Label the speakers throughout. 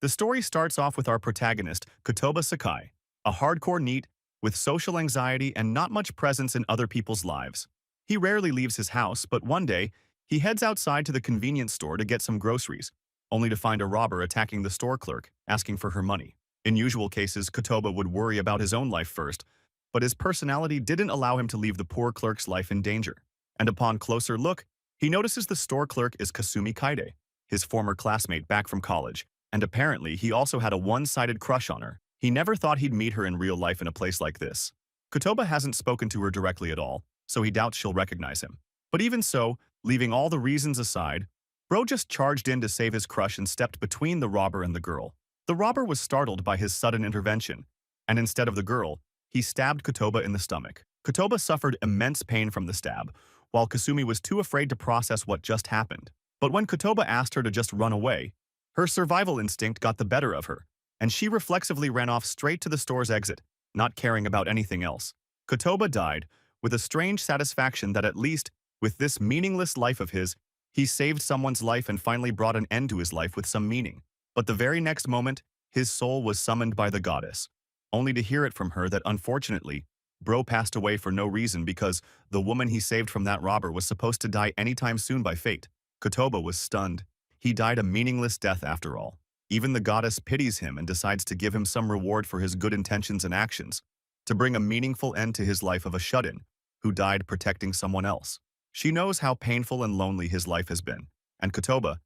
Speaker 1: The story starts off with our protagonist, Kotoba Sakai, a hardcore NEET with social anxiety and not much presence in other people's lives. He rarely leaves his house, but one day, he heads outside to the convenience store to get some groceries, only to find a robber attacking the store clerk, asking for her money. In usual cases, Kotoba would worry about his own life first, but his personality didn't allow him to leave the poor clerk's life in danger. And upon closer look, he notices the store clerk is Kasumi Kaide, his former classmate back from college, and apparently he also had a one-sided crush on her. He never thought he'd meet her in real life in a place like this. Kotoba hasn't spoken to her directly at all, so he doubts she'll recognize him. But even so, leaving all the reasons aside, Bro just charged in to save his crush and stepped between the robber and the girl. The robber was startled by his sudden intervention, and instead of the girl, he stabbed Kotoba in the stomach. Kotoba suffered immense pain from the stab, while Kasumi was too afraid to process what just happened. But when Kotoba asked her to just run away, her survival instinct got the better of her, and she reflexively ran off straight to the store's exit, not caring about anything else. Kotoba died, with a strange satisfaction that at least, with this meaningless life of his, he saved someone's life and finally brought an end to his life with some meaning. But the very next moment, his soul was summoned by the goddess, only to hear it from her that unfortunately, Bro passed away for no reason because the woman he saved from that robber was supposed to die anytime soon by fate. Kotoba was stunned. He died a meaningless death after all. Even the goddess pities him and decides to give him some reward for his good intentions and actions, to bring a meaningful end to his life of a shut-in, who died protecting someone else. She knows how painful and lonely his life has been, and Kotoba,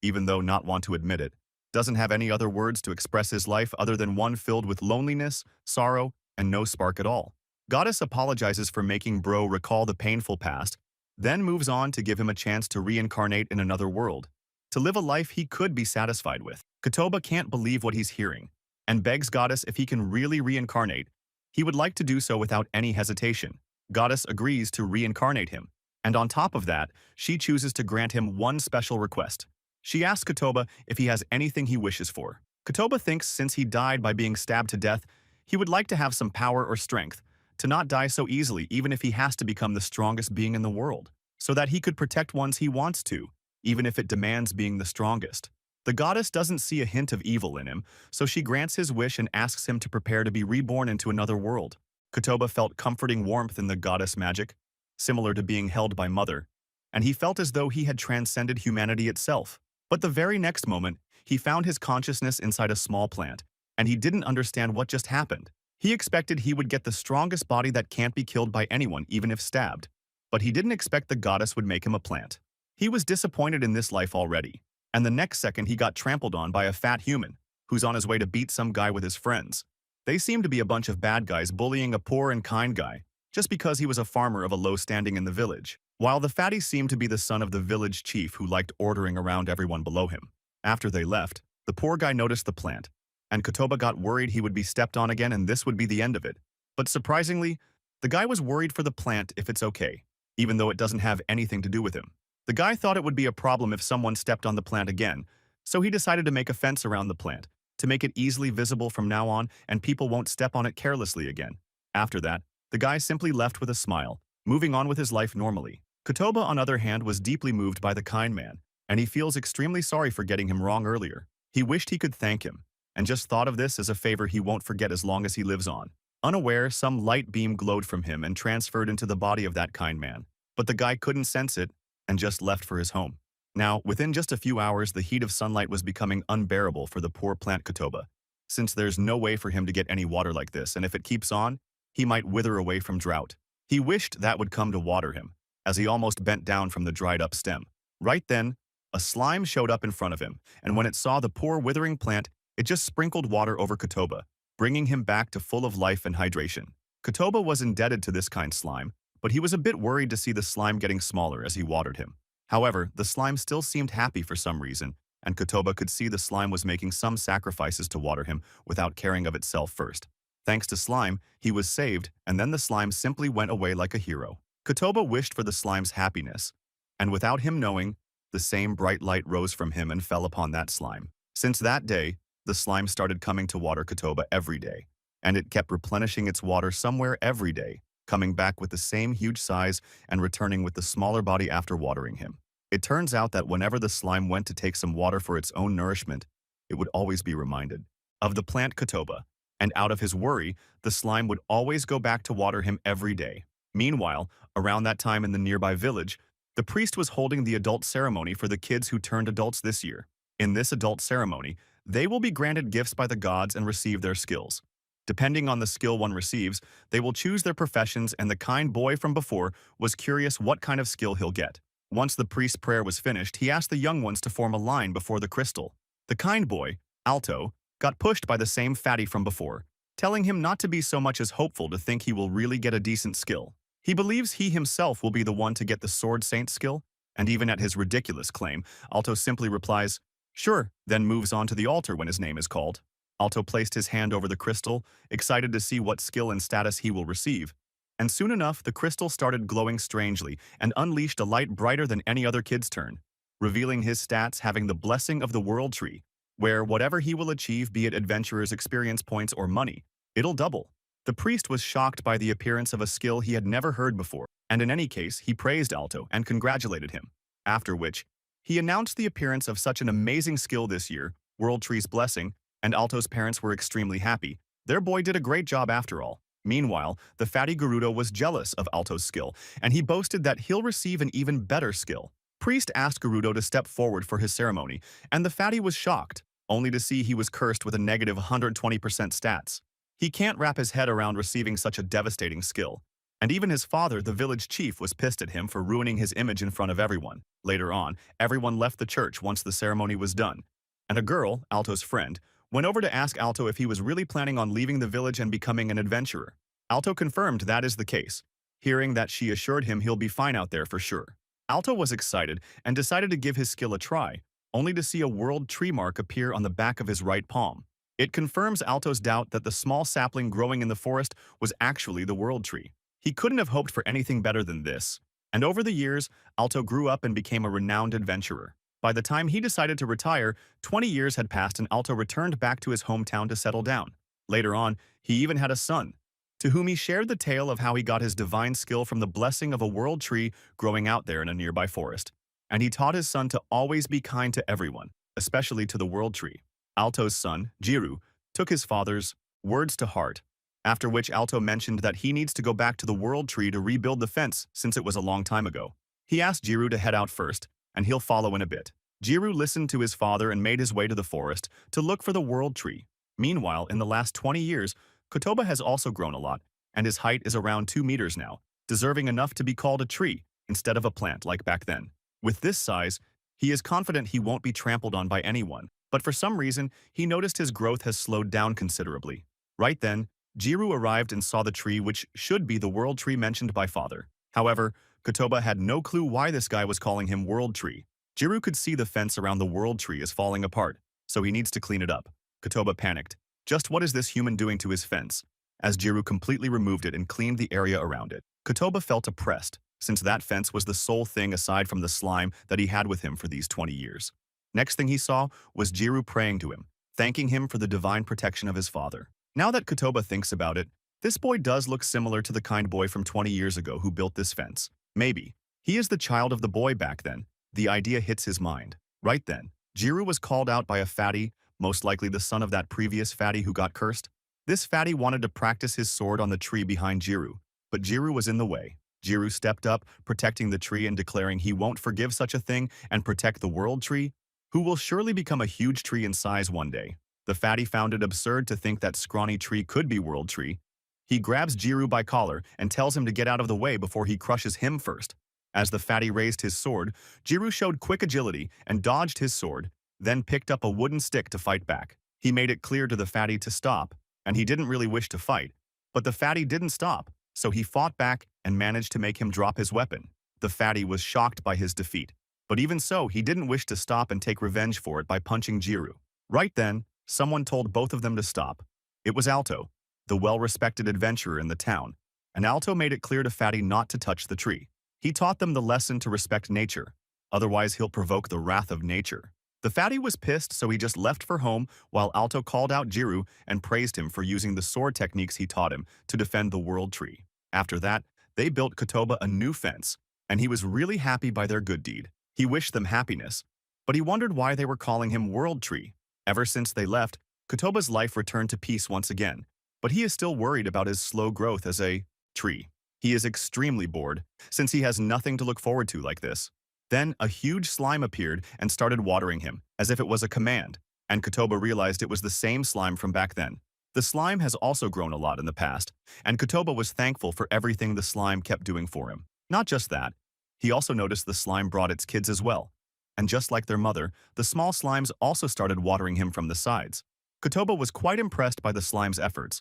Speaker 1: even though not want to admit it, doesn't have any other words to express his life other than one filled with loneliness, sorrow, and no spark at all. Goddess apologizes for making Bro recall the painful past, then moves on to give him a chance to reincarnate in another world, to live a life he could be satisfied with. Kotoba can't believe what he's hearing, and begs Goddess if he can really reincarnate. He would like to do so without any hesitation. Goddess agrees to reincarnate him, and on top of that, she chooses to grant him one special request. She asks Kotoba if he has anything he wishes for. Kotoba thinks since he died by being stabbed to death, he would like to have some power or strength, to not die so easily even if he has to become the strongest being in the world, so that he could protect ones he wants to, even if it demands being the strongest. The goddess doesn't see a hint of evil in him, so she grants his wish and asks him to prepare to be reborn into another world. Kotoba felt comforting warmth in the goddess magic, similar to being held by Mother, and he felt as though he had transcended humanity itself. But the very next moment, he found his consciousness inside a small plant, and he didn't understand what just happened. He expected he would get the strongest body that can't be killed by anyone, even if stabbed. But he didn't expect the goddess would make him a plant. He was disappointed in this life already, and the next second he got trampled on by a fat human, who's on his way to beat some guy with his friends. They seem to be a bunch of bad guys bullying a poor and kind guy, just because he was a farmer of a low standing in the village, while the fatty seemed to be the son of the village chief who liked ordering around everyone below him. After they left, the poor guy noticed the plant, and Kotoba got worried he would be stepped on again and this would be the end of it. But surprisingly, the guy was worried for the plant if it's okay, even though it doesn't have anything to do with him. The guy thought it would be a problem if someone stepped on the plant again, so he decided to make a fence around the plant, to make it easily visible from now on and people won't step on it carelessly again. After that, the guy simply left with a smile, moving on with his life normally. Kotoba, on the other hand, was deeply moved by the kind man, and he feels extremely sorry for getting him wrong earlier. He wished he could thank him, and just thought of this as a favor he won't forget as long as he lives on. Unaware, some light beam glowed from him and transferred into the body of that kind man, but the guy couldn't sense it and just left for his home. Now, within just a few hours, the heat of sunlight was becoming unbearable for the poor plant Kotoba, since there's no way for him to get any water like this, and if it keeps on, he might wither away from drought. He wished that would come to water him, as he almost bent down from the dried-up stem. Right then, a slime showed up in front of him, and when it saw the poor withering plant, it just sprinkled water over Kotoba, bringing him back to full of life and hydration. Kotoba was indebted to this kind slime, but he was a bit worried to see the slime getting smaller as he watered him. However, the slime still seemed happy for some reason, and Kotoba could see the slime was making some sacrifices to water him without caring of itself first. Thanks to slime, he was saved, and then the slime simply went away like a hero. Kotoba wished for the slime's happiness, and without him knowing, the same bright light rose from him and fell upon that slime. Since that day, the slime started coming to water Kotoba every day, and it kept replenishing its water somewhere every day, coming back with the same huge size and returning with the smaller body after watering him. It turns out that whenever the slime went to take some water for its own nourishment, it would always be reminded of the plant Kotoba, and out of his worry, the slime would always go back to water him every day. Meanwhile, around that time in the nearby village, the priest was holding the adult ceremony for the kids who turned adults this year. In this adult ceremony, they will be granted gifts by the gods and receive their skills. Depending on the skill one receives, they will choose their professions, and the kind boy from before was curious what kind of skill he'll get. Once the priest's prayer was finished, he asked the young ones to form a line before the crystal. The kind boy, Alto, got pushed by the same fatty from before, telling him not to be so much as hopeful to think he will really get a decent skill. He believes he himself will be the one to get the Sword Saint skill, and even at his ridiculous claim, Alto simply replies, "Sure," then moves on to the altar when his name is called. Alto placed his hand over the crystal, excited to see what skill and status he will receive. And soon enough, the crystal started glowing strangely and unleashed a light brighter than any other kid's turn, revealing his stats having the blessing of the World Tree, where whatever he will achieve, be it adventurer's experience points or money, it'll double. The priest was shocked by the appearance of a skill he had never heard before, and in any case, he praised Alto and congratulated him. After which, he announced the appearance of such an amazing skill this year, World Tree's blessing, and Alto's parents were extremely happy. Their boy did a great job after all. Meanwhile, the fatty Gerudo was jealous of Alto's skill, and he boasted that he'll receive an even better skill. Priest asked Gerudo to step forward for his ceremony, and the fatty was shocked, only to see he was cursed with a negative 120% stats. He can't wrap his head around receiving such a devastating skill. And even his father, the village chief, was pissed at him for ruining his image in front of everyone. Later on, everyone left the church once the ceremony was done, and a girl, Alto's friend, went over to ask Alto if he was really planning on leaving the village and becoming an adventurer. Alto confirmed that is the case, hearing that she assured him he'll be fine out there for sure. Alto was excited and decided to give his skill a try, only to see a world tree mark appear on the back of his right palm. It confirms Alto's doubt that the small sapling growing in the forest was actually the world tree. He couldn't have hoped for anything better than this, and over the years, Alto grew up and became a renowned adventurer. By the time he decided to retire, 20 years had passed and Alto returned back to his hometown to settle down. Later on, he even had a son, to whom he shared the tale of how he got his divine skill from the blessing of a world tree growing out there in a nearby forest. And he taught his son to always be kind to everyone, especially to the world tree. Alto's son, Jiru, took his father's words to heart, after which Alto mentioned that he needs to go back to the world tree to rebuild the fence since it was a long time ago. He asked Jiru to head out first, and he'll follow in a bit. Jiru listened to his father and made his way to the forest to look for the world tree. Meanwhile, in the last 20 years, Kotoba has also grown a lot, and his height is around 2 meters now, deserving enough to be called a tree instead of a plant like back then. With this size, he is confident he won't be trampled on by anyone, but for some reason, he noticed his growth has slowed down considerably. Right then, Jiru arrived and saw the tree which should be the world tree mentioned by father. However, Kotoba had no clue why this guy was calling him World Tree. Jiru could see the fence around the World Tree is falling apart, so he needs to clean it up. Kotoba panicked. Just what is this human doing to his fence? As Jiru completely removed it and cleaned the area around it, Kotoba felt oppressed, since that fence was the sole thing aside from the slime that he had with him for these 20 years. Next thing he saw was Jiru praying to him, thanking him for the divine protection of his father. Now that Kotoba thinks about it, this boy does look similar to the kind boy from 20 years ago who built this fence. Maybe. He is the child of the boy back then. The idea hits his mind. Right then, Jiru was called out by a fatty, most likely the son of that previous fatty who got cursed. This fatty wanted to practice his sword on the tree behind Jiru, but Jiru was in the way. Jiru stepped up, protecting the tree and declaring he won't forgive such a thing and protect the world tree, who will surely become a huge tree in size one day. The fatty found it absurd to think that scrawny tree could be world tree. He grabs Jiru by collar and tells him to get out of the way before he crushes him first. As the fatty raised his sword, Jiru showed quick agility and dodged his sword, then picked up a wooden stick to fight back. He made it clear to the fatty to stop, and he didn't really wish to fight. But the fatty didn't stop, so he fought back and managed to make him drop his weapon. The fatty was shocked by his defeat, but even so, he didn't wish to stop and take revenge for it by punching Jiru. Right then, someone told both of them to stop. It was Alto, the well-respected adventurer in the town, and Alto made it clear to Fatty not to touch the tree. He taught them the lesson to respect nature, otherwise he'll provoke the wrath of nature. The Fatty was pissed, so he just left for home while Alto called out Jiru and praised him for using the sword techniques he taught him to defend the world tree. After that, they built Kotoba a new fence, and he was really happy by their good deed. He wished them happiness, but he wondered why they were calling him World Tree. Ever since they left, Kotoba's life returned to peace once again, but he is still worried about his slow growth as a tree. He is extremely bored, since he has nothing to look forward to like this. Then a huge slime appeared and started watering him, as if it was a command, and Kotoba realized it was the same slime from back then. The slime has also grown a lot in the past, and Kotoba was thankful for everything the slime kept doing for him. Not just that, he also noticed the slime brought its kids as well. And just like their mother, the small slimes also started watering him from the sides. Kotoba was quite impressed by the slime's efforts,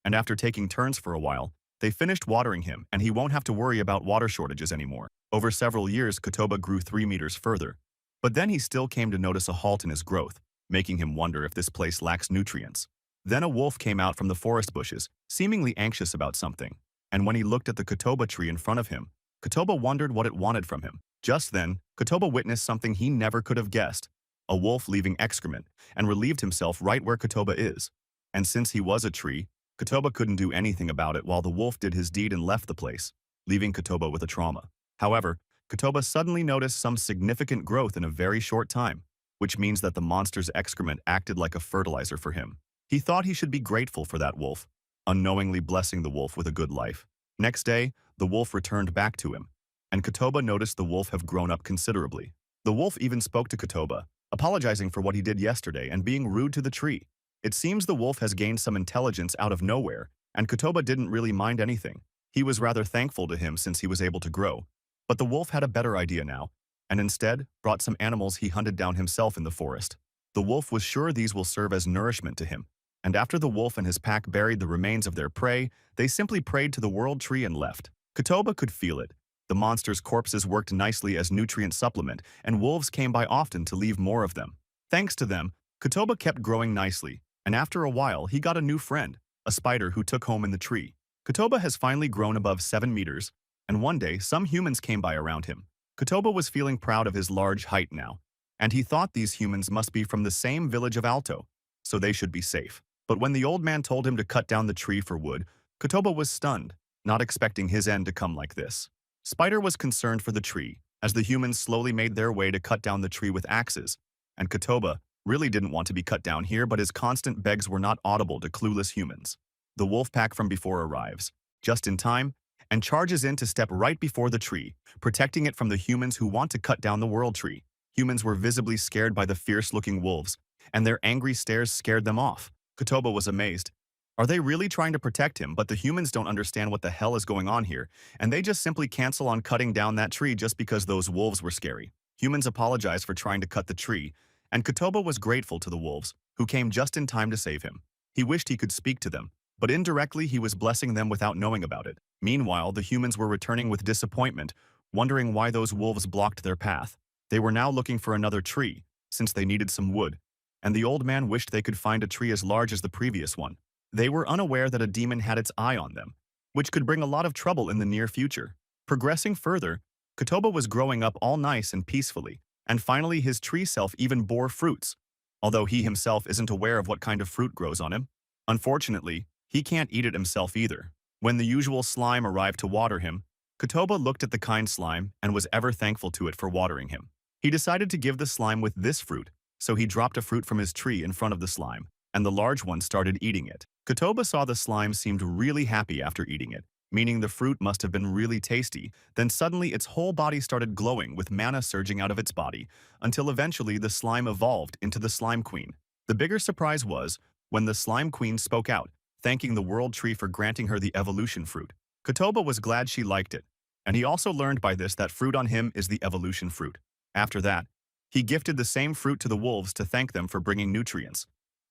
Speaker 1: and after taking turns for a while, they finished watering him and he won't have to worry about water shortages anymore. Over several years, Kotoba grew 3 meters further, but then he still came to notice a halt in his growth, making him wonder if this place lacks nutrients. Then a wolf came out from the forest bushes, seemingly anxious about something, and when he looked at the Kotoba tree in front of him, Kotoba wondered what it wanted from him. Just then, Kotoba witnessed something he never could have guessed, a wolf leaving excrement, and relieved himself right where Kotoba is. And since he was a tree, Kotoba couldn't do anything about it while the wolf did his deed and left the place, leaving Kotoba with a trauma. However, Kotoba suddenly noticed some significant growth in a very short time, which means that the monster's excrement acted like a fertilizer for him. He thought he should be grateful for that wolf, unknowingly blessing the wolf with a good life. Next day, the wolf returned back to him, and Kotoba noticed the wolf have grown up considerably. The wolf even spoke to Kotoba, apologizing for what he did yesterday and being rude to the tree. It seems the wolf has gained some intelligence out of nowhere, and Kotoba didn't really mind anything. He was rather thankful to him since he was able to grow. But the wolf had a better idea now, and instead brought some animals he hunted down himself in the forest. The wolf was sure these will serve as nourishment to him, and after the wolf and his pack buried the remains of their prey, they simply prayed to the world tree and left. Kotoba could feel it. The monster's corpses worked nicely as nutrient supplement, and wolves came by often to leave more of them. Thanks to them, Kotoba kept growing nicely, and after a while he got a new friend, a spider who took home in the tree. Kotoba has finally grown above 7 meters, and one day some humans came by around him. Kotoba was feeling proud of his large height now, and he thought these humans must be from the same village of Alto, so they should be safe. But when the old man told him to cut down the tree for wood, Kotoba was stunned, not expecting his end to come like this. Spider was concerned for the tree, as the humans slowly made their way to cut down the tree with axes, and Kotoba really didn't want to be cut down here, but his constant begs were not audible to clueless humans. The wolf pack from before arrives, just in time, and charges in to step right before the tree, protecting it from the humans who want to cut down the world tree. Humans were visibly scared by the fierce-looking wolves, and their angry stares scared them off. Kotoba was amazed. Are they really trying to protect him, but the humans don't understand what the hell is going on here, and they just simply cancel on cutting down that tree just because those wolves were scary. Humans apologized for trying to cut the tree, and Kotoba was grateful to the wolves, who came just in time to save him. He wished he could speak to them, but indirectly he was blessing them without knowing about it. Meanwhile, the humans were returning with disappointment, wondering why those wolves blocked their path. They were now looking for another tree, since they needed some wood, and the old man wished they could find a tree as large as the previous one. They were unaware that a demon had its eye on them, which could bring a lot of trouble in the near future. Progressing further, Kotoba was growing up all nice and peacefully, and finally his tree self even bore fruits, although he himself isn't aware of what kind of fruit grows on him. Unfortunately, he can't eat it himself either. When the usual slime arrived to water him, Kotoba looked at the kind slime and was ever thankful to it for watering him. He decided to give the slime with this fruit, so he dropped a fruit from his tree in front of the slime, and the large one started eating it. Kotoba saw the slime seemed really happy after eating it, meaning the fruit must have been really tasty. Then suddenly its whole body started glowing with mana surging out of its body, until eventually the slime evolved into the Slime Queen. The bigger surprise was when the Slime Queen spoke out, thanking the World Tree for granting her the evolution fruit. Kotoba was glad she liked it, and he also learned by this that fruit on him is the evolution fruit. After that, he gifted the same fruit to the wolves to thank them for bringing nutrients.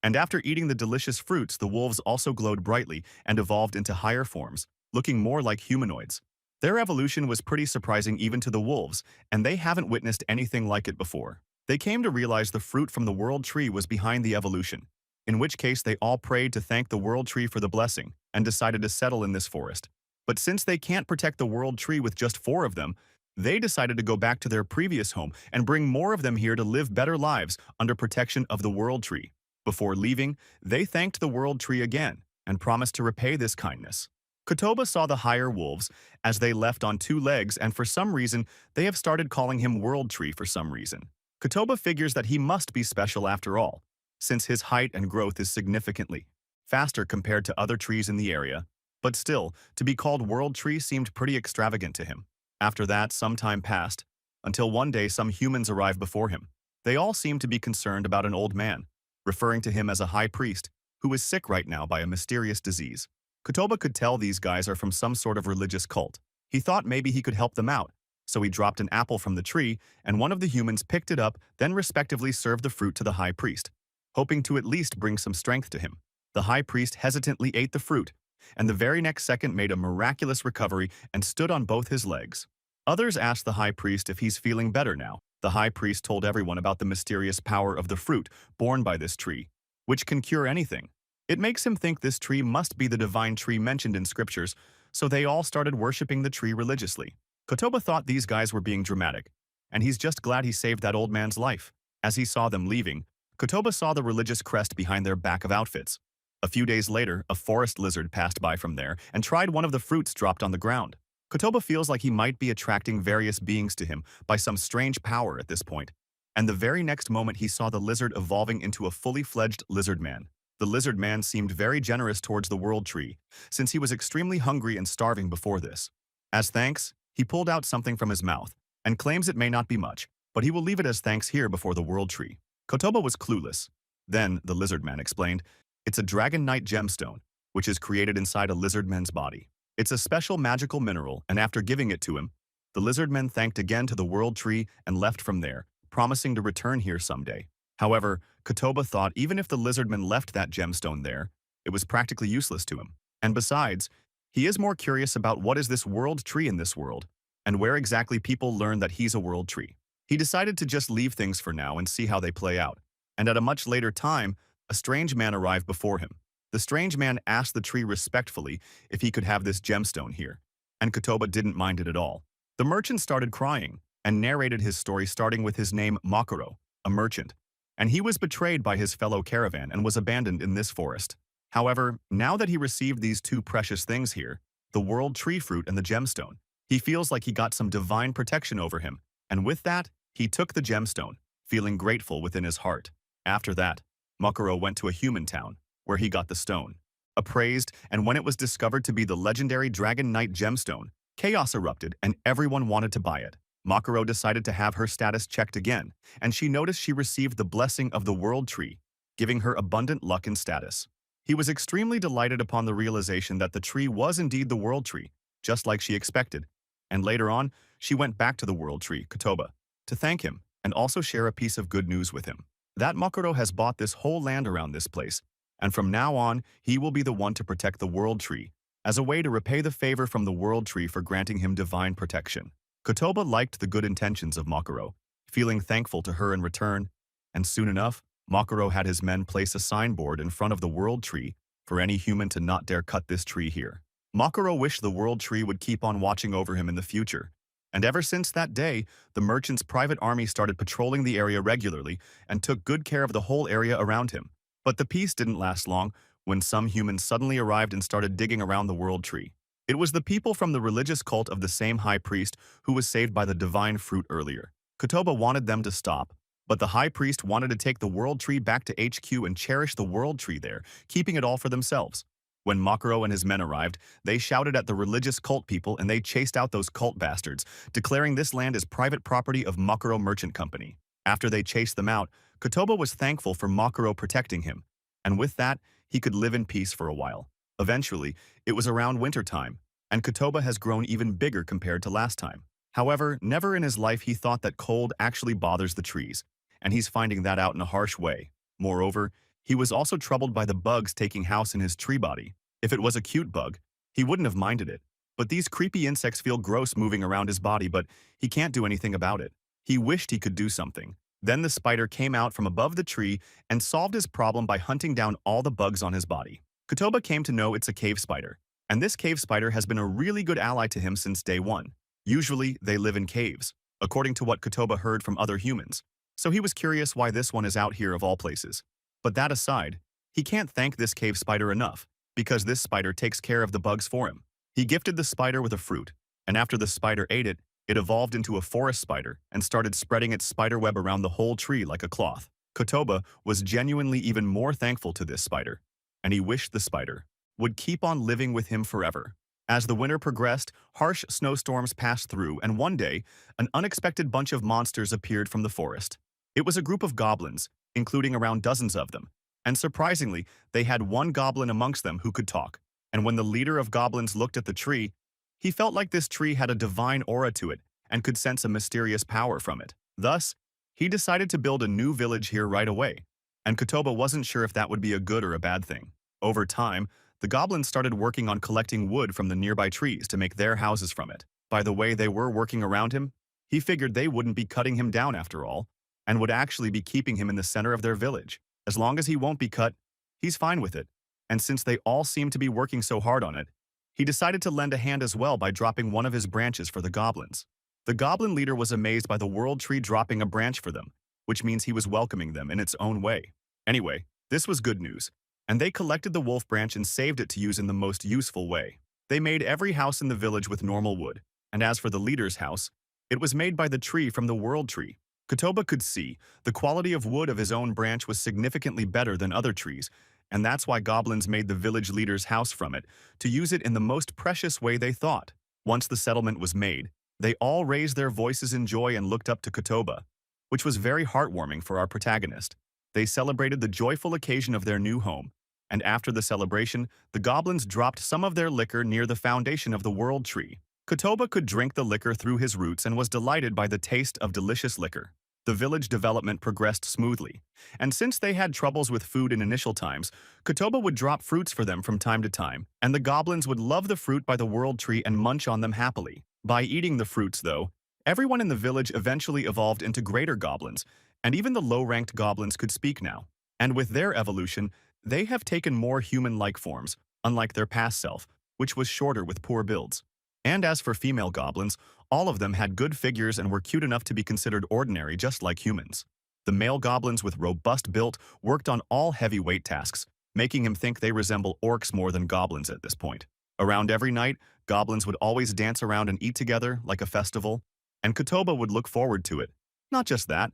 Speaker 1: And after eating the delicious fruits, the wolves also glowed brightly and evolved into higher forms, looking more like humanoids. Their evolution was pretty surprising even to the wolves, and they haven't witnessed anything like it before. They came to realize the fruit from the World Tree was behind the evolution, in which case they all prayed to thank the World Tree for the blessing and decided to settle in this forest. But since they can't protect the World Tree with just 4 of them, they decided to go back to their previous home and bring more of them here to live better lives under protection of the World Tree. Before leaving, they thanked the World Tree again and promised to repay this kindness. Kotoba saw the higher wolves as they left on 2 legs, and for some reason, they have started calling him World Tree for some reason. Kotoba figures that he must be special after all, since his height and growth is significantly faster compared to other trees in the area. But still, to be called World Tree seemed pretty extravagant to him. After that, some time passed, until one day some humans arrived before him. They all seemed to be concerned about an old man, referring to him as a high priest, who is sick right now by a mysterious disease. Kotoba could tell these guys are from some sort of religious cult. He thought maybe he could help them out, so he dropped an apple from the tree, and one of the humans picked it up, then respectively served the fruit to the high priest, hoping to at least bring some strength to him. The high priest hesitantly ate the fruit, and the very next second made a miraculous recovery and stood on both his legs. Others asked the high priest if he's feeling better now. The high priest told everyone about the mysterious power of the fruit borne by this tree, which can cure anything. It makes him think this tree must be the divine tree mentioned in scriptures, so they all started worshipping the tree religiously. Kotoba thought these guys were being dramatic, and he's just glad he saved that old man's life. As he saw them leaving, Kotoba saw the religious crest behind their back of outfits. A few days later, a forest lizard passed by from there and tried one of the fruits dropped on the ground. Kotoba feels like he might be attracting various beings to him by some strange power at this point, and the very next moment he saw the lizard evolving into a fully fledged lizard man. The lizard man seemed very generous towards the world tree, since he was extremely hungry and starving before this. As thanks, he pulled out something from his mouth, and claims it may not be much, but he will leave it as thanks here before the world tree. Kotoba was clueless. Then, the lizard man explained, it's a dragon-night gemstone, which is created inside a lizard man's body. It's a special magical mineral, and after giving it to him, the lizard man thanked again to the world tree and left from there, promising to return here someday. However, Kotoba thought even if the lizardman left that gemstone there, it was practically useless to him. And besides, he is more curious about what is this world tree in this world, and where exactly people learn that he's a world tree. He decided to just leave things for now and see how they play out. And at a much later time, a strange man arrived before him. The strange man asked the tree respectfully if he could have this gemstone here, and Kotoba didn't mind it at all. The merchant started crying and narrated his story starting with his name Makuro, a merchant, and he was betrayed by his fellow caravan and was abandoned in this forest. However, now that he received these two precious things here, the world tree fruit and the gemstone, he feels like he got some divine protection over him, and with that, he took the gemstone, feeling grateful within his heart. After that, Makuro went to a human town, where he got the stone. Appraised, and when it was discovered to be the legendary Dragon Knight gemstone, chaos erupted and everyone wanted to buy it. Makuro decided to have her status checked again, and she noticed she received the blessing of the world tree, giving her abundant luck and status. He was extremely delighted upon the realization that the tree was indeed the world tree, just like she expected, and later on, she went back to the world tree, Kotoba, to thank him and also share a piece of good news with him. That Makuro has bought this whole land around this place, and from now on, he will be the one to protect the world tree, as a way to repay the favor from the world tree for granting him divine protection. Kotoba liked the good intentions of Makuro, feeling thankful to her in return, and soon enough, Makuro had his men place a signboard in front of the world tree for any human to not dare cut this tree here. Makuro wished the world tree would keep on watching over him in the future, and ever since that day, the merchant's private army started patrolling the area regularly and took good care of the whole area around him. But the peace didn't last long when some humans suddenly arrived and started digging around the world tree. It was the people from the religious cult of the same high priest who was saved by the divine fruit earlier. Kotoba wanted them to stop, but the high priest wanted to take the world tree back to HQ and cherish the world tree there, keeping it all for themselves. When Makuro and his men arrived, they shouted at the religious cult people and they chased out those cult bastards, declaring this land is private property of Makuro Merchant Company. After they chased them out, Kotoba was thankful for Makuro protecting him, and with that, he could live in peace for a while. Eventually, it was around winter time, and Kotoba has grown even bigger compared to last time. However, never in his life he thought that cold actually bothers the trees, and he's finding that out in a harsh way. Moreover, he was also troubled by the bugs taking house in his tree body. If it was a cute bug, he wouldn't have minded it. But these creepy insects feel gross moving around his body, but he can't do anything about it. He wished he could do something. Then the spider came out from above the tree and solved his problem by hunting down all the bugs on his body. Kotoba came to know it's a cave spider, and this cave spider has been a really good ally to him since day one. Usually, they live in caves, according to what Kotoba heard from other humans. So he was curious why this one is out here of all places. But that aside, he can't thank this cave spider enough, because this spider takes care of the bugs for him. He gifted the spider with a fruit, and after the spider ate it, it evolved into a forest spider and started spreading its spider web around the whole tree like a cloth. Kotoba was genuinely even more thankful to this spider, and he wished the spider would keep on living with him forever. As the winter progressed, harsh snowstorms passed through, and one day, an unexpected bunch of monsters appeared from the forest. It was a group of goblins, including around dozens of them, and surprisingly, they had one goblin amongst them who could talk. And when the leader of goblins looked at the tree, he felt like this tree had a divine aura to it and could sense a mysterious power from it. Thus, he decided to build a new village here right away, and Kotoba wasn't sure if that would be a good or a bad thing. Over time, the goblins started working on collecting wood from the nearby trees to make their houses from it. By the way they were working around him, he figured they wouldn't be cutting him down after all, and would actually be keeping him in the center of their village. As long as he won't be cut, he's fine with it. And since they all seem to be working so hard on it, he decided to lend a hand as well by dropping one of his branches for the goblins. The goblin leader was amazed by the world tree dropping a branch for them, which means he was welcoming them in its own way. Anyway, this was good news, and they collected the wolf branch and saved it to use in the most useful way. They made every house in the village with normal wood, and as for the leader's house, it was made by the tree from the world tree. Kotoba could see the quality of wood of his own branch was significantly better than other trees, and that's why goblins made the village leader's house from it, to use it in the most precious way they thought. Once the settlement was made, they all raised their voices in joy and looked up to Kotoba, which was very heartwarming for our protagonist. They celebrated the joyful occasion of their new home, and after the celebration, the goblins dropped some of their liquor near the foundation of the world tree. Kotoba could drink the liquor through his roots and was delighted by the taste of delicious liquor. The village development progressed smoothly, and since they had troubles with food in initial times, Kotoba would drop fruits for them from time to time, and the goblins would love the fruit by the world tree and munch on them happily. By eating the fruits, though, everyone in the village eventually evolved into greater goblins, and even the low-ranked goblins could speak now. And with their evolution, they have taken more human-like forms, unlike their past self, which was shorter with poor builds. And as for female goblins, all of them had good figures and were cute enough to be considered ordinary just like humans. The male goblins with robust build worked on all heavyweight tasks, making him think they resemble orcs more than goblins at this point. Around every night, goblins would always dance around and eat together like a festival, and Kotoba would look forward to it. Not just that,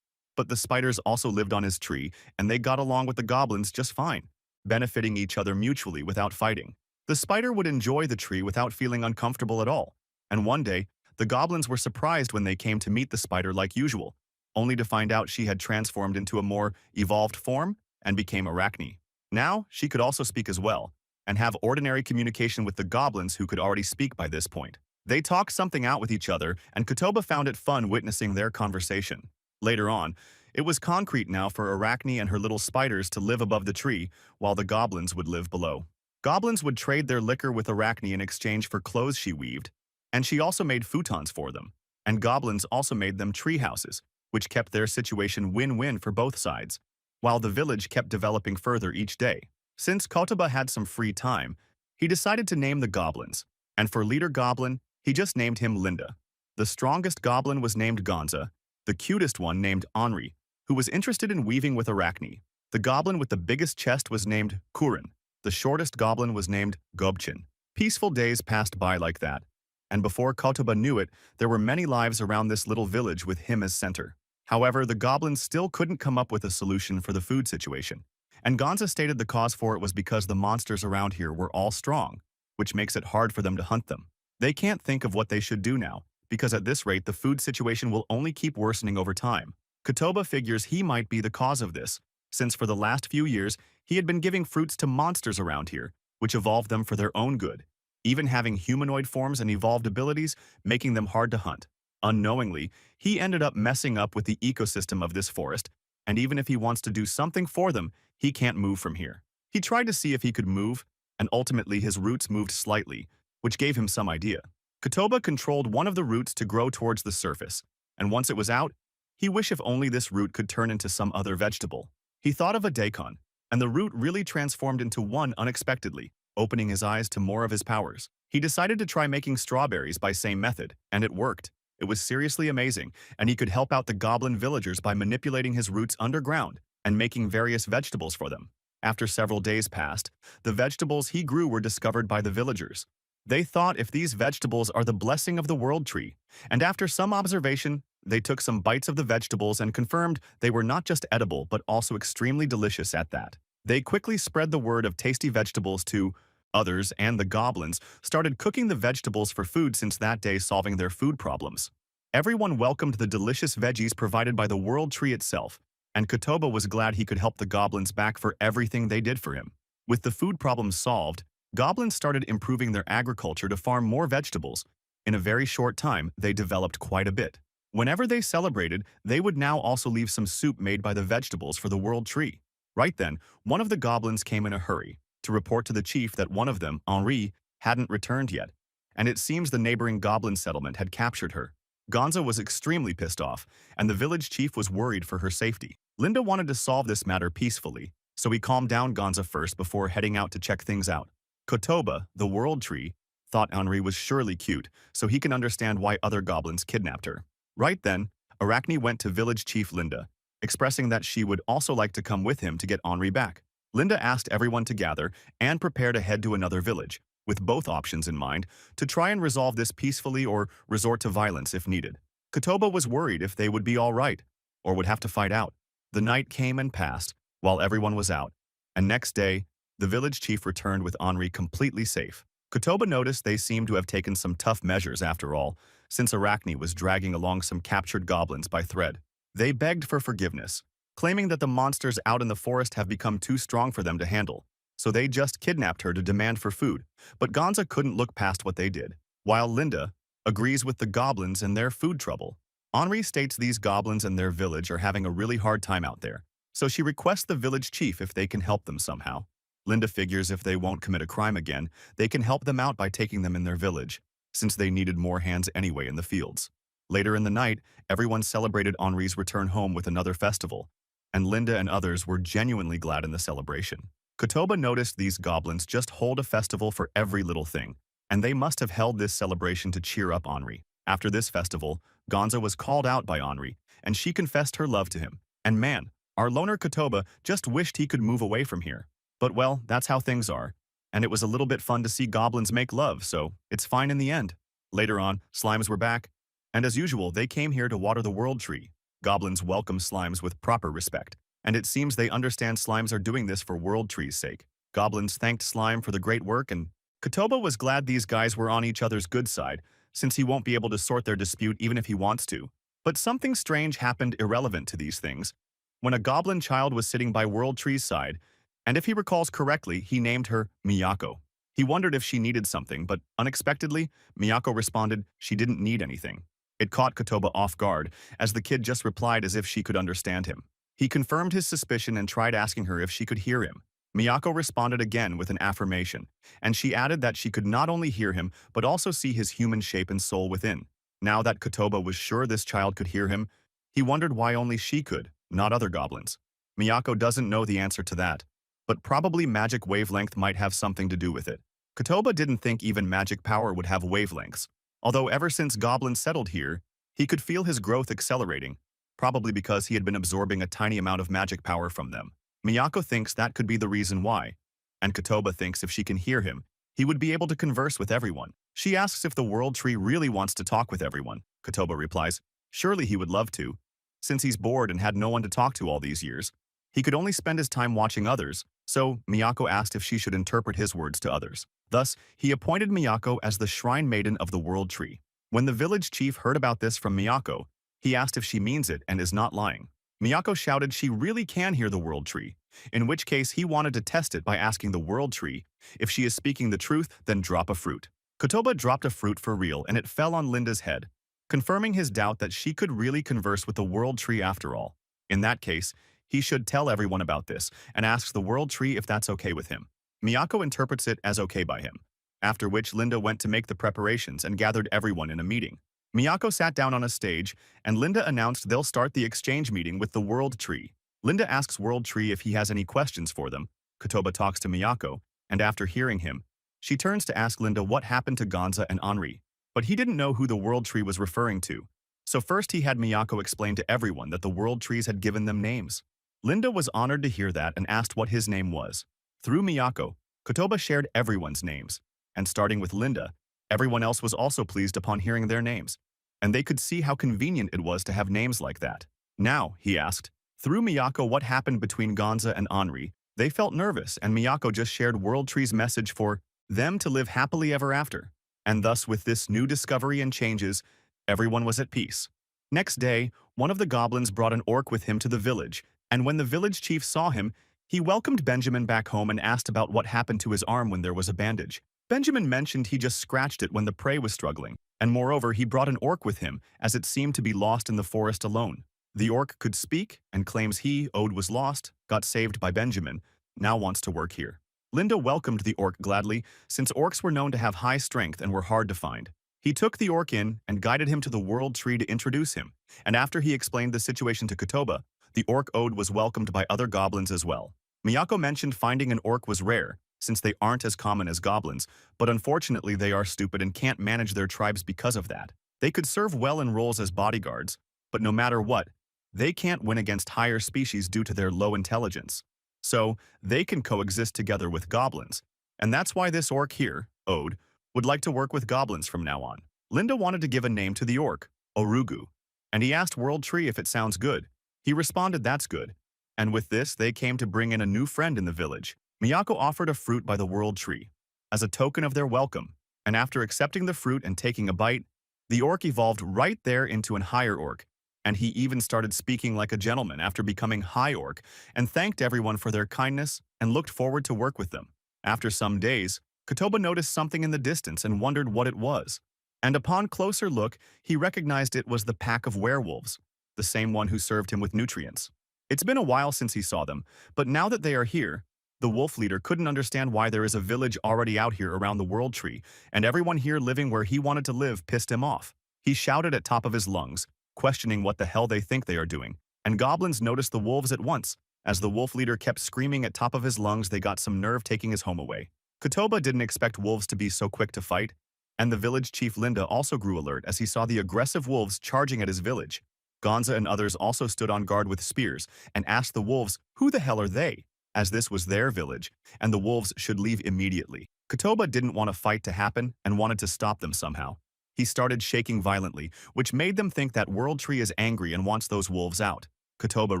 Speaker 1: but the spiders also lived on his tree, and they got along with the goblins just fine, benefiting each other mutually without fighting. The spider would enjoy the tree without feeling uncomfortable at all, and one day, the goblins were surprised when they came to meet the spider like usual, only to find out she had transformed into a more evolved form and became Arachne. Now, she could also speak as well, and have ordinary communication with the goblins who could already speak by this point. They talked something out with each other, and Kotoba found it fun witnessing their conversation. Later on, it was concrete now for Arachne and her little spiders to live above the tree, while the goblins would live below. Goblins would trade their liquor with Arachne in exchange for clothes she weaved, and she also made futons for them. And goblins also made them tree houses, which kept their situation win-win for both sides, while the village kept developing further each day. Since Kotoba had some free time, he decided to name the goblins, and for leader goblin, he just named him Linda. The strongest goblin was named Gonza, the cutest one named Henri, who was interested in weaving with Arachne. The goblin with the biggest chest was named Kurin. The shortest goblin was named Gobchin. Peaceful days passed by like that, and before Kotoba knew it, there were many lives around this little village with him as center. However, the goblins still couldn't come up with a solution for the food situation, and Gonza stated the cause for it was because the monsters around here were all strong, which makes it hard for them to hunt them. They can't think of what they should do now, because at this rate the food situation will only keep worsening over time. Kotoba figures he might be the cause of this, since for the last few years he had been giving fruits to monsters around here, which evolved them for their own good, even having humanoid forms and evolved abilities, making them hard to hunt. Unknowingly, he ended up messing up with the ecosystem of this forest, and even if he wants to do something for them, he can't move from here. He tried to see if he could move, and ultimately his roots moved slightly, which gave him some idea. Kotoba controlled one of the roots to grow towards the surface, and once it was out, he wished if only this root could turn into some other vegetable. He thought of a daikon, and the root really transformed into one unexpectedly, opening his eyes to more of his powers. He decided to try making strawberries by same method, and it worked. It was seriously amazing, and he could help out the goblin villagers by manipulating his roots underground and making various vegetables for them. After several days passed, the vegetables he grew were discovered by the villagers. They thought if these vegetables are the blessing of the world tree, and after some observation, They took some bites of the vegetables and confirmed they were not just edible but also extremely delicious at that. They quickly spread the word of tasty vegetables to others, and the goblins started cooking the vegetables for food since that day, solving their food problems. Everyone welcomed the delicious veggies provided by the world tree itself, and Kotoba was glad he could help the goblins back for everything they did for him. With the food problems solved, goblins started improving their agriculture to farm more vegetables. In a very short time, they developed quite a bit. Whenever they celebrated, they would now also leave some soup made by the vegetables for the world tree. Right then, one of the goblins came in a hurry to report to the chief that one of them, Henri, hadn't returned yet, and it seems the neighboring goblin settlement had captured her. Gonza was extremely pissed off, and the village chief was worried for her safety. Linda wanted to solve this matter peacefully, so he calmed down Gonza first before heading out to check things out. Kotoba, the world tree, thought Henri was surely cute, so he can understand why other goblins kidnapped her. Right then, Arachne went to village chief Linda, expressing that she would also like to come with him to get Henri back. Linda asked everyone to gather and prepare to head to another village, with both options in mind, to try and resolve this peacefully or resort to violence if needed. Kotoba was worried if they would be all right, or would have to fight out. The night came and passed, while everyone was out, and next day, the village chief returned with Henri completely safe. Kotoba noticed they seemed to have taken some tough measures after all, since Arachne was dragging along some captured goblins by thread. They begged for forgiveness, claiming that the monsters out in the forest have become too strong for them to handle, so they just kidnapped her to demand for food. But Gonza couldn't look past what they did. While Linda agrees with the goblins and their food trouble, Henri states these goblins and their village are having a really hard time out there, so she requests the village chief if they can help them somehow. Linda figures if they won't commit a crime again, they can help them out by taking them in their village, since they needed more hands anyway in the fields. Later in the night, everyone celebrated Henri's return home with another festival, and Linda and others were genuinely glad in the celebration. Kotoba noticed these goblins just hold a festival for every little thing, and they must have held this celebration to cheer up Henri. After this festival, Gonza was called out by Henri, and she confessed her love to him. And man, our loner Kotoba just wished he could move away from here. But well, that's how things are, and it was a little bit fun to see goblins make love, so it's fine in the end. Later on, slimes were back, and as usual, they came here to water the world tree. Goblins welcome slimes with proper respect, and it seems they understand slimes are doing this for world tree's sake. Goblins thanked Slime for the great work, and Kotoba was glad these guys were on each other's good side, since he won't be able to sort their dispute even if he wants to. But something strange happened irrelevant to these things. When a goblin child was sitting by world tree's side, and if he recalls correctly, he named her Miyako. He wondered if she needed something, but unexpectedly, Miyako responded she didn't need anything. It caught Kotoba off guard, as the kid just replied as if she could understand him. He confirmed his suspicion and tried asking her if she could hear him. Miyako responded again with an affirmation, and she added that she could not only hear him, but also see his human shape and soul within. Now that Kotoba was sure this child could hear him, he wondered why only she could, not other goblins. Miyako doesn't know the answer to that, but probably magic wavelength might have something to do with it. Kotoba didn't think even magic power would have wavelengths, although ever since goblins settled here, he could feel his growth accelerating, probably because he had been absorbing a tiny amount of magic power from them. Miyako thinks that could be the reason why, and Kotoba thinks if she can hear him, he would be able to converse with everyone. She asks if the world tree really wants to talk with everyone. Kotoba replies, surely he would love to, since he's bored and had no one to talk to all these years. He could only spend his time watching others, so Miyako asked if she should interpret his words to others. Thus, he appointed Miyako as the shrine maiden of the world tree. When the village chief heard about this from Miyako, he asked if she means it and is not lying. Miyako shouted she really can hear the world tree, in which case he wanted to test it by asking the world tree, if she is speaking the truth, then drop a fruit. Kotoba dropped a fruit for real and it fell on Linda's head, confirming his doubt that she could really converse with the world tree after all. In that case, he should tell everyone about this and asks the world tree if that's okay with him. Miyako interprets it as okay by him, after which Linda went to make the preparations and gathered everyone in a meeting. Miyako sat down on a stage, and Linda announced they'll start the exchange meeting with the world tree. Linda asks world tree if he has any questions for them. Kotoba talks to Miyako, and after hearing him, she turns to ask Linda what happened to Gonza and Henri, but he didn't know who the world tree was referring to. So first he had Miyako explain to everyone that the world trees had given them names. Linda was honored to hear that and asked what his name was. Through Miyako, Kotoba shared everyone's names, and starting with Linda, everyone else was also pleased upon hearing their names. and they could see how convenient it was to have names like that. Now, he asked, through Miyako what happened between Gonza and Henri. They felt nervous, and Miyako just shared World Tree's message for them to live happily ever after. And thus, with this new discovery and changes, everyone was at peace. Next day, one of the goblins brought an orc with him to the village, and when the village chief saw him, he welcomed Benjamin back home and asked about what happened to his arm when there was a bandage. Benjamin mentioned he just scratched it when the prey was struggling, and moreover he brought an orc with him, as it seemed to be lost in the forest alone. The orc could speak, and claims he, Ode, was lost, got saved by Benjamin, now wants to work here. Linda welcomed the orc gladly, since orcs were known to have high strength and were hard to find. He took the orc in and guided him to the World Tree to introduce him, and after he explained the situation to Kotoba, the orc Ode was welcomed by other goblins as well. Miyako mentioned finding an orc was rare, since they aren't as common as goblins, but unfortunately they are stupid and can't manage their tribes because of that. They could serve well in roles as bodyguards, but no matter what, they can't win against higher species due to their low intelligence. So, they can coexist together with goblins, and that's why this orc here, Ode, would like to work with goblins from now on. Linda wanted to give a name to the orc, Orugu, and he asked World Tree if it sounds good. He responded that's good, and with this they came to bring in a new friend in the village. Miyako offered a fruit by the World Tree, as a token of their welcome, and after accepting the fruit and taking a bite, the orc evolved right there into an higher orc, and he even started speaking like a gentleman after becoming High Orc, and thanked everyone for their kindness and looked forward to work with them. After some days, Kotoba noticed something in the distance and wondered what it was. And upon closer look, he recognized it was the pack of werewolves, the same one who served him with nutrients. It's been a while since he saw them, but now that they are here, the wolf leader couldn't understand why there is a village already out here around the World Tree, and everyone here living where he wanted to live pissed him off. He shouted at top of his lungs, questioning what the hell they think they are doing, and goblins noticed the wolves at once. As the wolf leader kept screaming at top of his lungs, they got some nerve taking his home away. Kotoba didn't expect wolves to be so quick to fight, and the village chief Linda also grew alert as he saw the aggressive wolves charging at his village. Gonza and others also stood on guard with spears and asked the wolves who the hell are they, as this was their village, and the wolves should leave immediately. Kotoba didn't want a fight to happen and wanted to stop them somehow. He started shaking violently, which made them think that World Tree is angry and wants those wolves out. Kotoba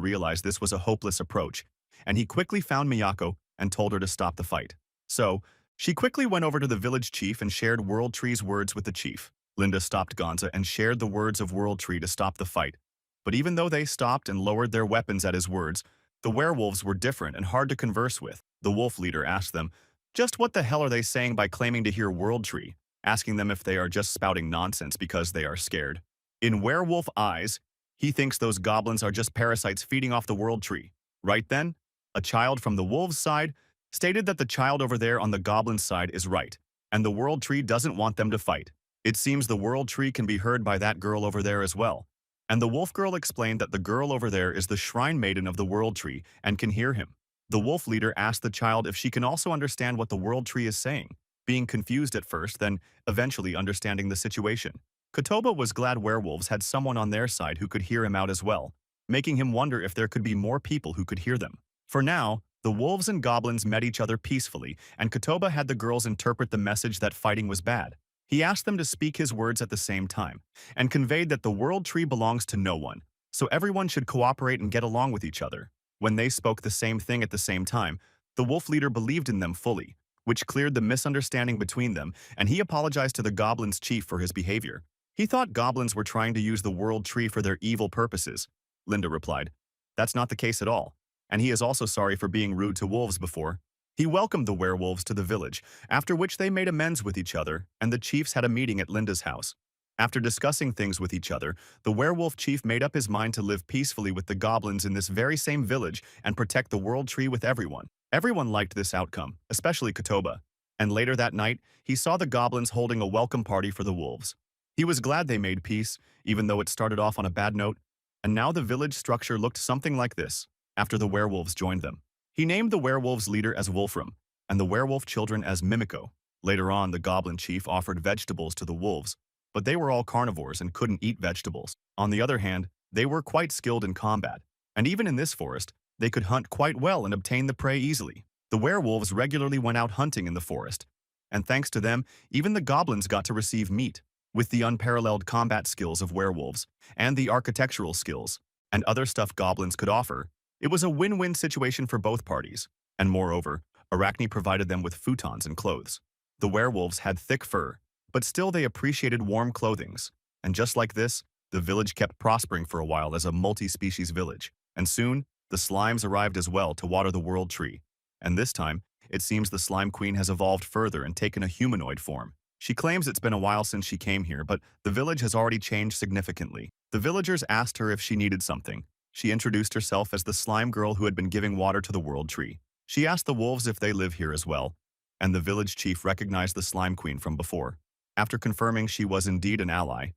Speaker 1: realized this was a hopeless approach, and he quickly found Miyako and told her to stop the fight. So, she quickly went over to the village chief and shared World Tree's words with the chief. Linda stopped Gonza and shared the words of World Tree to stop the fight. But even though they stopped and lowered their weapons at his words, the werewolves were different and hard to converse with. The wolf leader asked them, just what the hell are they saying by claiming to hear World Tree, asking them if they are just spouting nonsense because they are scared. In werewolf eyes, he thinks those goblins are just parasites feeding off the World Tree. Right then, a child from the wolves' side stated that the child over there on the goblin's side is right, and the World Tree doesn't want them to fight. It seems the World Tree can be heard by that girl over there as well. And the wolf girl explained that the girl over there is the shrine maiden of the World Tree and can hear him. The wolf leader asked the child if she can also understand what the World Tree is saying, being confused at first, then eventually understanding the situation. Kotoba was glad werewolves had someone on their side who could hear him out as well, making him wonder if there could be more people who could hear them. For now, the wolves and goblins met each other peacefully, and Kotoba had the girls interpret the message that fighting was bad. He asked them to speak his words at the same time, and conveyed that the World Tree belongs to no one, so everyone should cooperate and get along with each other. When they spoke the same thing at the same time, the wolf leader believed in them fully, which cleared the misunderstanding between them, and he apologized to the goblins' chief for his behavior. He thought goblins were trying to use the World Tree for their evil purposes. Linda replied, that's not the case at all, and he is also sorry for being rude to wolves before. He welcomed the werewolves to the village, after which they made amends with each other, and the chiefs had a meeting at Linda's house. After discussing things with each other, the werewolf chief made up his mind to live peacefully with the goblins in this very same village and protect the World Tree with everyone. Everyone liked this outcome, especially Kotoba, and later that night, he saw the goblins holding a welcome party for the wolves. He was glad they made peace, even though it started off on a bad note, and now the village structure looked something like this, after the werewolves joined them. He named the werewolves leader as Wolfram, and the werewolf children as Mimiko. Later on, the goblin chief offered vegetables to the wolves, but they were all carnivores and couldn't eat vegetables. On the other hand, they were quite skilled in combat, and even in this forest, they could hunt quite well and obtain the prey easily. The werewolves regularly went out hunting in the forest, and thanks to them, even the goblins got to receive meat. With the unparalleled combat skills of werewolves and the architectural skills and other stuff goblins could offer, it was a win-win situation for both parties. And moreover, Arachne provided them with futons and clothes. The werewolves had thick fur, but still they appreciated warm clothings. And just like this, the village kept prospering for a while as a multi-species village. And soon, the slimes arrived as well to water the world tree. And this time, it seems the slime queen has evolved further and taken a humanoid form. She claims it's been a while since she came here, but the village has already changed significantly. The villagers asked her if she needed something. She introduced herself as the slime girl who had been giving water to the world tree. She asked the wolves if they live here as well, and the village chief recognized the slime queen from before. After confirming she was indeed an ally,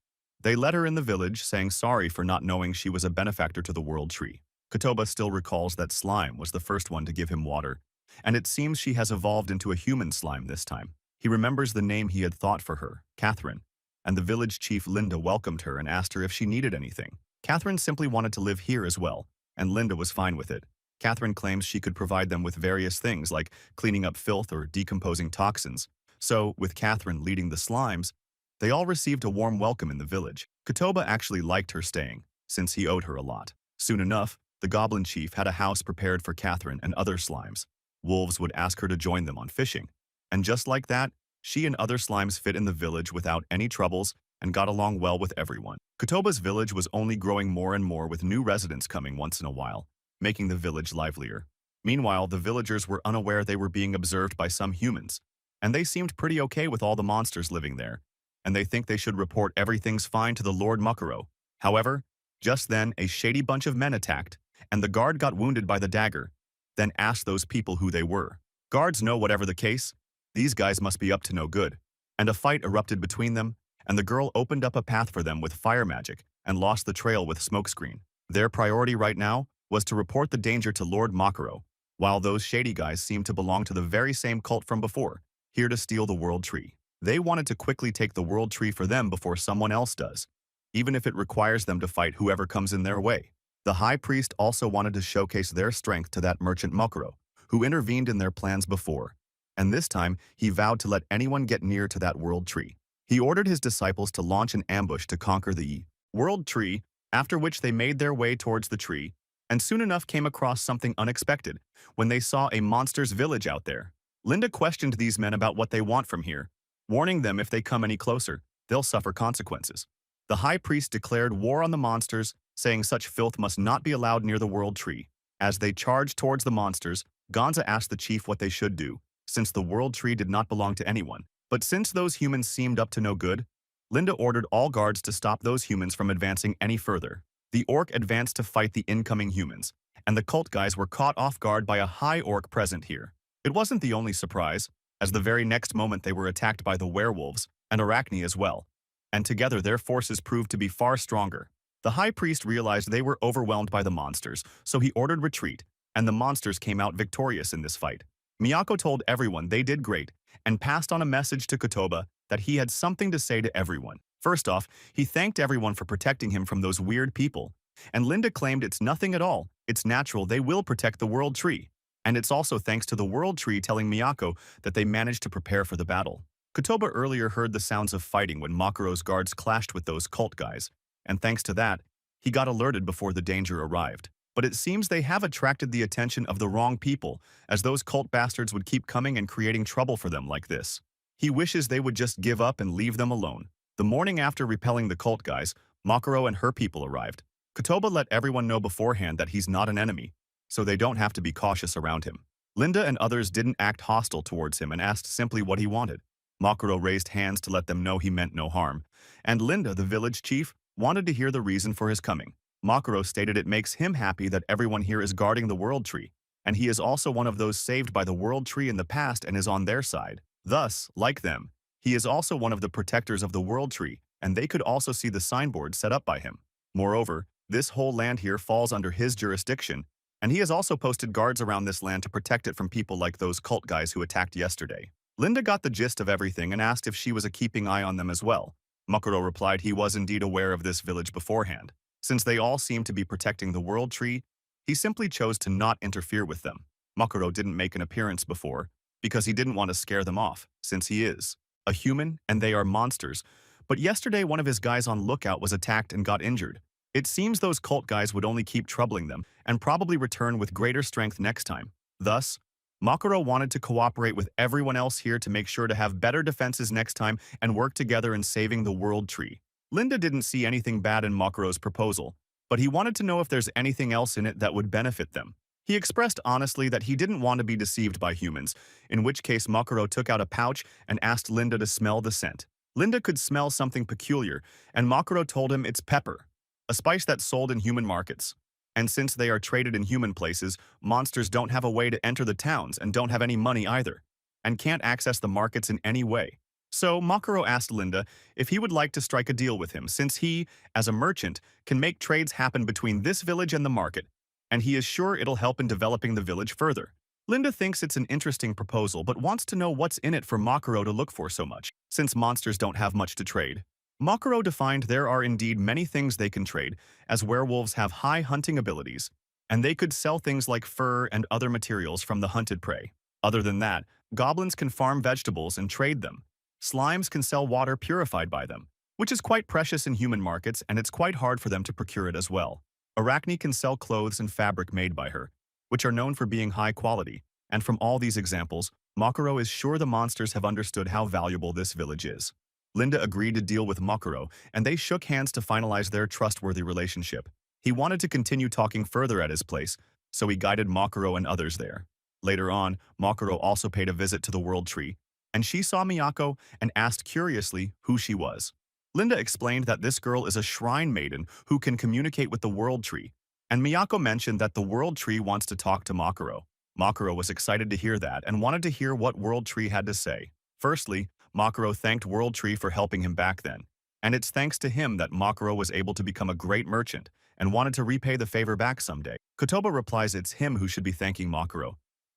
Speaker 1: they let her in the village, saying sorry for not knowing she was a benefactor to the world tree. Kotoba still recalls that slime was the first one to give him water, and it seems she has evolved into a human slime this time. He remembers the name he had thought for her, Catherine, and the village chief Linda welcomed her and asked her if she needed anything. Catherine simply wanted to live here as well, and Linda was fine with it. Catherine claims she could provide them with various things like cleaning up filth or decomposing toxins. So, with Catherine leading the slimes, they all received a warm welcome in the village. Kotoba actually liked her staying, since he owed her a lot. Soon enough, the goblin chief had a house prepared for Catherine and other slimes. Wolves would ask her to join them on fishing. And just like that, she and other slimes fit in the village without any troubles and got along well with everyone. Kotoba's village was only growing more and more with new residents coming once in a while, making the village livelier. Meanwhile, the villagers were unaware they were being observed by some humans, and they seemed pretty okay with all the monsters living there, and they think they should report everything's fine to the Lord Mukuro. However, just then a shady bunch of men attacked, and the guard got wounded by the dagger, then asked those people who they were. Guards know whatever the case, these guys must be up to no good. And a fight erupted between them, and the girl opened up a path for them with fire magic and lost the trail with smokescreen. Their priority right now was to report the danger to Lord Makaro, while those shady guys seemed to belong to the very same cult from before, here to steal the world tree. They wanted to quickly take the world tree for them before someone else does, even if it requires them to fight whoever comes in their way. The high priest also wanted to showcase their strength to that merchant Makaro, who intervened in their plans before, and this time he vowed to let anyone get near to that world tree. He ordered his disciples to launch an ambush to conquer the world tree, after which they made their way towards the tree, and soon enough came across something unexpected when they saw a monster's village out there. Linda questioned these men about what they want from here, warning them if they come any closer, they'll suffer consequences. The high priest declared war on the monsters, saying such filth must not be allowed near the world tree. As they charged towards the monsters, Gonza asked the chief what they should do, since the world tree did not belong to anyone. But since those humans seemed up to no good, Linda ordered all guards to stop those humans from advancing any further. The orc advanced to fight the incoming humans, and the cult guys were caught off guard by a high orc present here. It wasn't the only surprise, as the very next moment they were attacked by the werewolves, and Arachne as well, and together their forces proved to be far stronger. The high priest realized they were overwhelmed by the monsters, so he ordered retreat, and the monsters came out victorious in this fight. Miyako told everyone they did great, and passed on a message to Kotoba that he had something to say to everyone. First off, he thanked everyone for protecting him from those weird people, and Linda claimed it's nothing at all, it's natural, they will protect the world tree. And it's also thanks to the world tree telling Miyako that they managed to prepare for the battle. Kotoba earlier heard the sounds of fighting when Makaro's guards clashed with those cult guys, and thanks to that, he got alerted before the danger arrived. But it seems they have attracted the attention of the wrong people, as those cult bastards would keep coming and creating trouble for them like this. He wishes they would just give up and leave them alone. The morning after repelling the cult guys, Makaro and her people arrived. Kotoba let everyone know beforehand that he's not an enemy, so they don't have to be cautious around him. Linda and others didn't act hostile towards him and asked simply what he wanted. Makaro raised hands to let them know he meant no harm, and Linda, the village chief, wanted to hear the reason for his coming. Makaro stated it makes him happy that everyone here is guarding the world tree, and he is also one of those saved by the world tree in the past and is on their side. Thus, like them, he is also one of the protectors of the world tree, and they could also see the signboard set up by him. Moreover, this whole land here falls under his jurisdiction, and he has also posted guards around this land to protect it from people like those cult guys who attacked yesterday. Linda got the gist of everything and asked if she was a keeping eye on them as well. Makaro replied he was indeed aware of this village beforehand. Since they all seemed to be protecting the world tree, he simply chose to not interfere with them. Makaro didn't make an appearance before, because he didn't want to scare them off, since he is a human and they are monsters, But yesterday one of his guys on lookout was attacked and got injured. It seems those cult guys would only keep troubling them and probably return with greater strength next time. Thus, Makuro wanted to cooperate with everyone else here to make sure to have better defenses next time and work together in saving the world tree. Linda didn't see anything bad in Makuro's proposal, but he wanted to know if there's anything else in it that would benefit them. He expressed honestly that he didn't want to be deceived by humans, in which case Makuro took out a pouch and asked Linda to smell the scent. Linda could smell something peculiar, and Makuro told him it's pepper, a spice that's sold in human markets. And since they are traded in human places, monsters don't have a way to enter the towns and don't have any money either, and can't access the markets in any way. So Makuro asked Linda if he would like to strike a deal with him, since he, as a merchant, can make trades happen between this village and the market, and he is sure it'll help in developing the village further. Linda thinks it's an interesting proposal but wants to know what's in it for Makuro to look for so much, since monsters don't have much to trade. Makuro defined there are indeed many things they can trade, as werewolves have high hunting abilities, and they could sell things like fur and other materials from the hunted prey. Other than that, goblins can farm vegetables and trade them. Slimes can sell water purified by them, which is quite precious in human markets, and it's quite hard for them to procure it as well. Arachne can sell clothes and fabric made by her, which are known for being high quality, and from all these examples, Makuro is sure the monsters have understood how valuable this village is. Linda agreed to deal with Makuro, and they shook hands to finalize their trustworthy relationship. He wanted to continue talking further at his place, so he guided Makuro and others there. Later on, Makuro also paid a visit to the World Tree, and she saw Miyako and asked curiously who she was. Linda explained that this girl is a shrine maiden who can communicate with the World Tree, and Miyako mentioned that the World Tree wants to talk to Makuro. Makuro was excited to hear that and wanted to hear what World Tree had to say. Firstly, Makuro thanked World Tree for helping him back then, and it's thanks to him that Makuro was able to become a great merchant and wanted to repay the favor back someday. Kotoba replies it's him who should be thanking Makuro,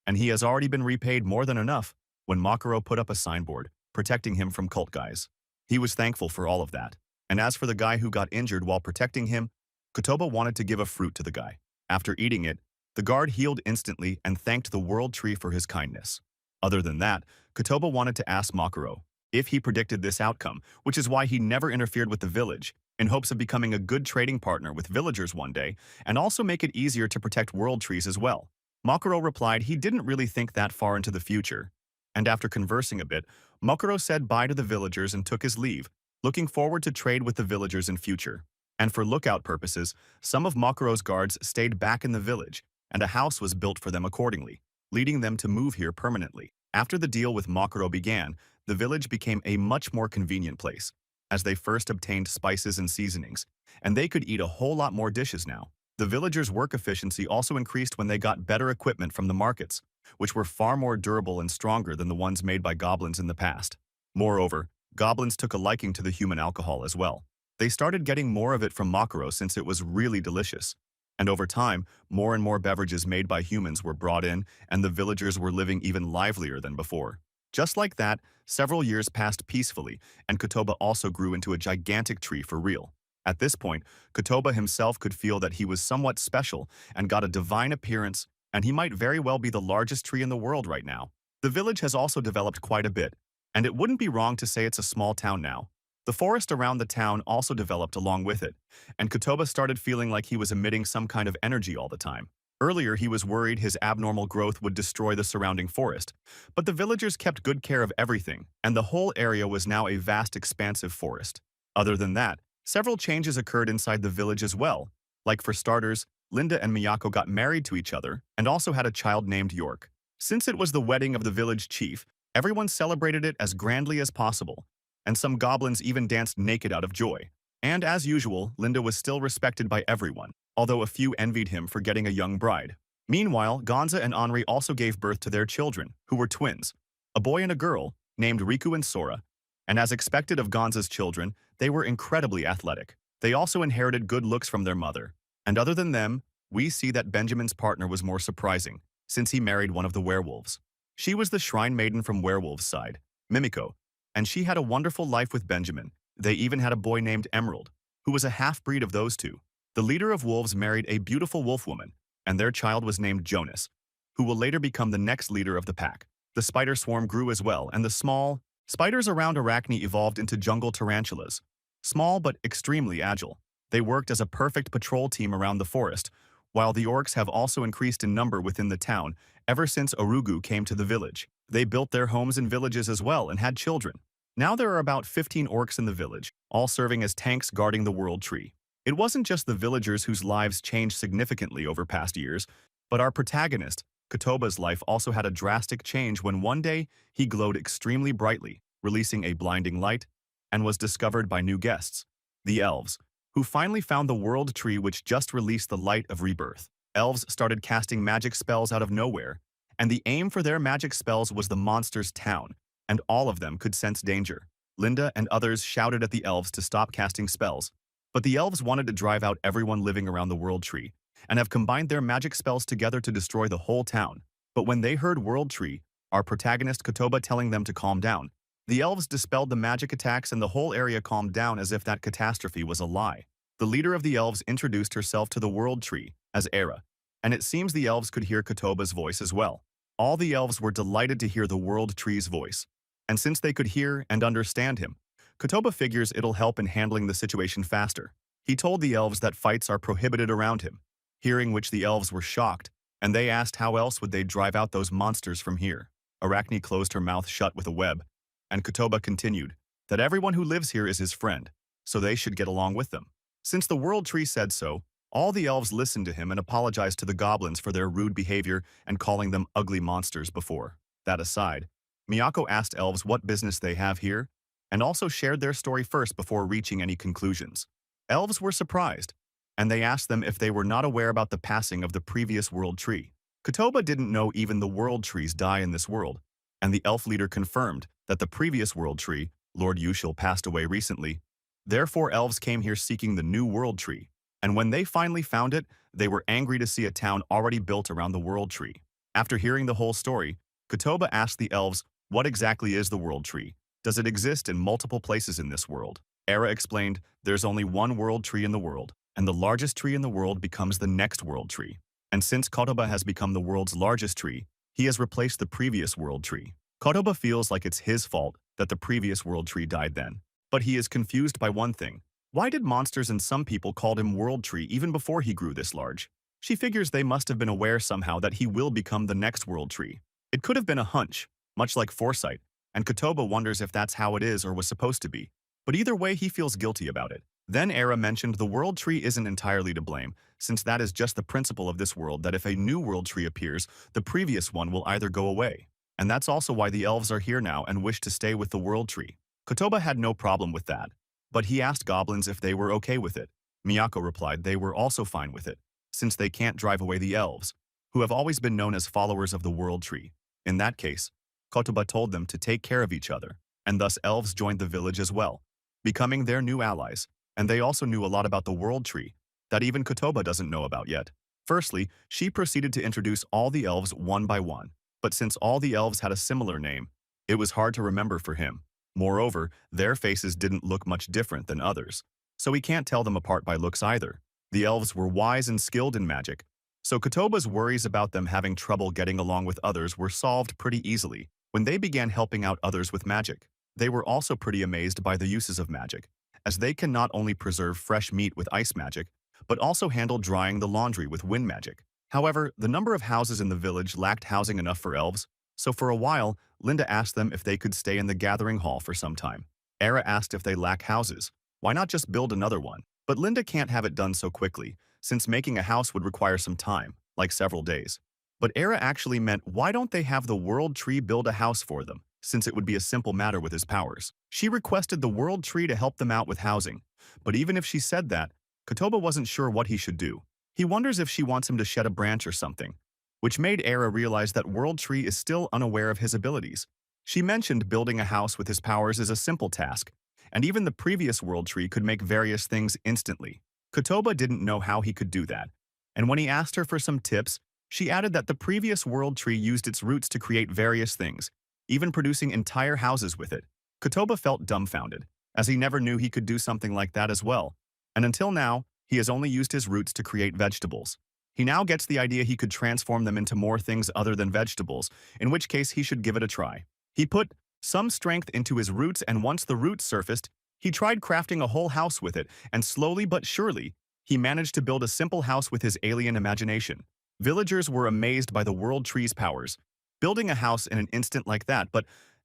Speaker 1: and he has already been repaid more than enough when Makuro put up a signboard protecting him from cult guys. He was thankful for all of that. And as for the guy who got injured while protecting him, Kotoba wanted to give a fruit to the guy. After eating it, the guard healed instantly and thanked the World Tree for his kindness. Other than that, Kotoba wanted to ask Makuro if he predicted this outcome, which is why he never interfered with the village, in hopes of becoming a good trading partner with villagers one day, and also make it easier to protect World Trees as well. Makuro replied he didn't really think that far into the future, and after conversing a bit, Makuro said bye to the villagers and took his leave, looking forward to trade with the villagers in future. And for lookout purposes, some of Makuro's guards stayed back in the village, and a house was built for them accordingly, leading them to move here permanently. After the deal with Makuro began, the village became a much more convenient place, as they first obtained spices and seasonings, and they could eat a whole lot more dishes now. The villagers' work efficiency also increased when they got better equipment from the markets, which were far more durable and stronger than the ones made by goblins in the past. Moreover, goblins took a liking to the human alcohol as well. They started getting more of it from Makuro since it was really delicious. And over time, more and more beverages made by humans were brought in, and the villagers were living even livelier than before. Just like that, several years passed peacefully, and Kotoba also grew into a gigantic tree for real. At this point, Kotoba himself could feel that he was somewhat special and got a divine appearance, and he might very well be the largest tree in the world right now. The village has also developed quite a bit, and it wouldn't be wrong to say it's a small town now. The forest around the town also developed along with it, and Kotoba started feeling like he was emitting some kind of energy all the time. Earlier, he was worried his abnormal growth would destroy the surrounding forest, but the villagers kept good care of everything, and the whole area was now a vast expansive forest. Other than that, several changes occurred inside the village as well. Like for starters, Linda and Miyako got married to each other and also had a child named York. Since it was the wedding of the village chief, everyone celebrated it as grandly as possible, and some goblins even danced naked out of joy. And as usual, Linda was still respected by everyone, although a few envied him for getting a young bride. Meanwhile, Gonza and Henri also gave birth to their children, who were twins, a boy and a girl, named Riku and Sora. And as expected of Gonza's children, they were incredibly athletic. They also inherited good looks from their mother. And other than them, we see that Benjamin's partner was more surprising, since he married one of the werewolves. She was the shrine maiden from Werewolf's side, Mimiko, and she had a wonderful life with Benjamin. They even had a boy named Emerald, who was a half-breed of those two. The leader of wolves married a beautiful wolf woman, and their child was named Jonas, who will later become the next leader of the pack. The spider swarm grew as well, and the small, Spiders around Arachne evolved into jungle tarantulas, small but extremely agile. They worked as a perfect patrol team around the forest, while the orcs have also increased in number within the town ever since Orugu came to the village. They built their homes in villages as well and had children. Now there are about 15 orcs in the village, all serving as tanks guarding the world tree. It wasn't just the villagers whose lives changed significantly over past years, but our protagonist, Kotoba's life also had a drastic change when one day he glowed extremely brightly, releasing a blinding light, and was discovered by new guests, the elves, who finally found the world tree which just released the light of rebirth. Elves started casting magic spells out of nowhere, and the aim for their magic spells was the monster's town, and all of them could sense danger. Linda and others shouted at the elves to stop casting spells, but the elves wanted to drive out everyone living around the world tree, and have combined their magic spells together to destroy the whole town. But when they heard world tree, our protagonist Kotoba telling them to calm down, the elves dispelled the magic attacks and the whole area calmed down as if that catastrophe was a lie. The leader of the elves introduced herself to the world tree as Era, and it seems the elves could hear Kotoba's voice as well. All the elves were delighted to hear the world tree's voice, and since they could hear and understand him, Kotoba figures it'll help in handling the situation faster. He told the elves that fights are prohibited around him, hearing which the elves were shocked, and they asked how else would they drive out those monsters from here. Arachne closed her mouth shut with a web, and Kotoba continued that everyone who lives here is his friend, so they should get along with them. Since the world tree said so, all the elves listened to him and apologized to the goblins for their rude behavior and calling them ugly monsters before. That aside, Miyako asked elves what business they have here, and also shared their story first before reaching any conclusions. Elves were surprised, and they asked them if they were not aware about the passing of the previous world tree. Kotoba didn't know even the world trees die in this world, and the elf leader confirmed that the previous world tree, Lord Yushil, passed away recently. Therefore, elves came here seeking the new world tree, and when they finally found it, they were angry to see a town already built around the world tree. After hearing the whole story, Kotoba asked the elves, what exactly is the world tree? Does it exist in multiple places in this world? Era explained, there's only one world tree in the world, and the largest tree in the world becomes the next world tree. And since Kotoba has become the world's largest tree, he has replaced the previous world tree. Kotoba feels like it's his fault that the previous world tree died then. But he is confused by one thing. Why did monsters and some people call him world tree even before he grew this large? She figures they must have been aware somehow that he will become the next world tree. It could have been a hunch, much like foresight, and Kotoba wonders if that's how it is or was supposed to be. But either way, he feels guilty about it. Then Era mentioned the world tree isn't entirely to blame, since that is just the principle of this world that if a new world tree appears, the previous one will either go away. And that's also why the elves are here now and wish to stay with the world tree. Kotoba had no problem with that, but he asked goblins if they were okay with it. Miyako replied they were also fine with it, since they can't drive away the elves, who have always been known as followers of the world tree. In that case, Kotoba told them to take care of each other, and thus elves joined the village as well, becoming their new allies, and they also knew a lot about the world tree that even Kotoba doesn't know about yet. Firstly, she proceeded to introduce all the elves one by one, but since all the elves had a similar name, it was hard to remember for him. Moreover, their faces didn't look much different than others, so he can't tell them apart by looks either. The elves were wise and skilled in magic, so Kotoba's worries about them having trouble getting along with others were solved pretty easily when they began helping out others with magic. They were also pretty amazed by the uses of magic, as they can not only preserve fresh meat with ice magic, but also handle drying the laundry with wind magic. However, the number of houses in the village lacked housing enough for elves, so for a while, Linda asked them if they could stay in the gathering hall for some time. Era asked if they lack houses. Why not just build another one? But Linda can't have it done so quickly, since making a house would require some time, like several days. But Era actually meant why don't they have the world tree build a house for them, since it would be a simple matter with his powers. She requested the world tree to help them out with housing, but even if she said that, Kotoba wasn't sure what he should do. He wonders if she wants him to shed a branch or something, which made Era realize that World Tree is still unaware of his abilities. She mentioned building a house with his powers is a simple task, and even the previous World Tree could make various things instantly. Kotoba didn't know how he could do that, and when he asked her for some tips, she added that the previous World Tree used its roots to create various things, even producing entire houses with it. Kotoba felt dumbfounded, as he never knew he could do something like that as well, and until now, he has only used his roots to create vegetables. He now gets the idea he could transform them into more things other than vegetables, in which case he should give it a try. He put some strength into his roots, and once the roots surfaced, he tried crafting a whole house with it, and slowly but surely, he managed to build a simple house with his alien imagination. Villagers were amazed by the world tree's powers, building a house in an instant like that, but